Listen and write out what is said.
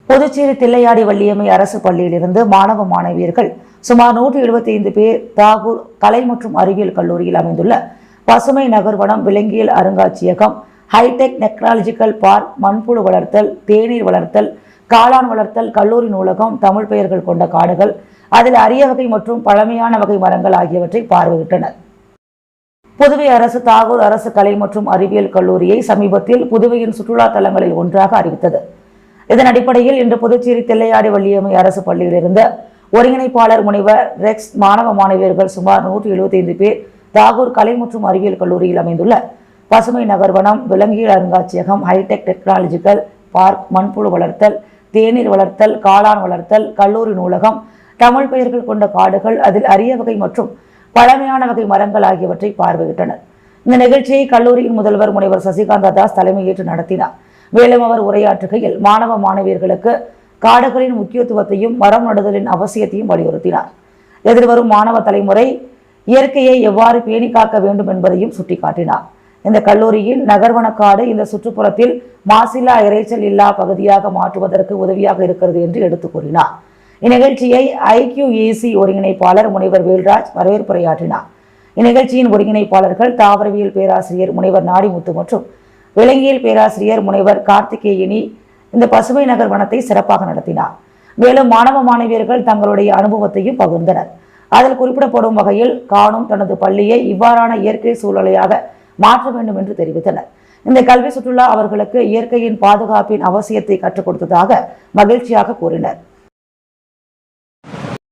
புதுச்சேரி தில்லையாடி வள்ளியம்மை அரசு பள்ளியிலிருந்து மாணவ மாணவியர்கள் சுமார் 175 பேர் தாகூர் கலை மற்றும் அறிவியல் கல்லூரியில் அமைந்துள்ள பசுமை நகர்வனம், விலங்கியல் அருங்காட்சியகம், ஹைடெக் டெக்னாலஜிக்கல் பார்க், மண்புழு வளர்த்தல், தேநீர் வளர்த்தல், காளான் வளர்த்தல், கல்லூரி நூலகம், தமிழ் பெயர்கள் கொண்ட காடுகள், அதில் அரிய வகை மற்றும் பழமையான வகை மரங்கள் ஆகியவற்றை பார்வையிட்டனர். புதுவை அரசு தாகூர் அரசு கலை மற்றும் அறிவியல் கல்லூரியை சமீபத்தில் புதுவையின் சுற்றுலா தலங்களில் ஒன்றாக அறிவித்தது. இதன் அடிப்படையில் இன்று புதுச்சேரி தில்லையாடி வள்ளியம்மை அரசு பள்ளியிலிருந்து ஒருங்கிணைப்பாளர் முனைவர் ரெக்ஸ் மாணவ மாணவியர்கள் சுமார் 175 பேர் தாகூர் கலை மற்றும் அறிவியல் கல்லூரியில் அமைந்துள்ள பசுமை நகர்வனம், விலங்கியல் அருங்காட்சியகம், ஹைடெக் டெக்னாலஜிக்கல் பார்க், மண்புழு வளர்த்தல், தேநீர் வளர்த்தல், காளான் வளர்த்தல், கல்லூரி நூலகம், தமிழ் பெயர்கள் கொண்ட காடுகள், அதில் அரிய வகை மற்றும் பழமையான வகை மரங்கள் ஆகியவற்றை பார்வையிட்டனர். இந்த நிகழ்ச்சியை கல்லூரியின் முதல்வர் முனைவர் சசிகாந்தா தாஸ் தலைமையேற்று நடத்தினார். மேலும் அவர் உரையாற்றுகையில் மாணவ மாணவியர்களுக்கு காடுகளின் முக்கியத்துவத்தையும் மரம் நடுதலின் அவசியத்தையும் வலியுறுத்தினார். எதிர்வரும் மாணவ தலைமுறை இயற்கையை எவ்வாறு பேணி காக்க வேண்டும் என்பதையும் சுட்டிக்காட்டினார். இந்த கல்லூரியில் நகர்வனக்காடு இந்த சுற்றுப்புறத்தில் மாசில்லா இறைச்சல் இல்லா பகுதியாக மாற்றுவதற்கு உதவியாக இருக்கிறது என்று எடுத்துக் கூறினார். இந்நிகழ்ச்சியை IQAC ஒருங்கிணைப்பாளர் முனைவர் வேல்ராஜ் வரவேற்புரையாற்றினார். இந்நிகழ்ச்சியின் ஒருங்கிணைப்பாளர்கள் தாவரவியல் பேராசிரியர் முனைவர் நாடிமுத்து மற்றும் விலங்கியல் பேராசிரியர் முனைவர் கார்த்திகேயனி இந்த பசுமை நகர் வனத்தை சிறப்பாக நடத்தினார். மேலும் மாணவ மாணவியர்கள் தங்களுடைய அனுபவத்தையும் பகிர்ந்தனர். அதில் குறிப்பிடப்படும் வகையில் காணும் தனது பள்ளியை இவ்வாறான இயற்கை சூழலையாக மாற்ற வேண்டும் என்று தெரிவித்தனர். இந்த கல்வி சுற்றுலா அவர்களுக்கு இயற்கையின் பாதுகாப்பின் அவசியத்தை கற்றுக் கொடுத்ததாக மகிழ்ச்சியாக கூறினர்.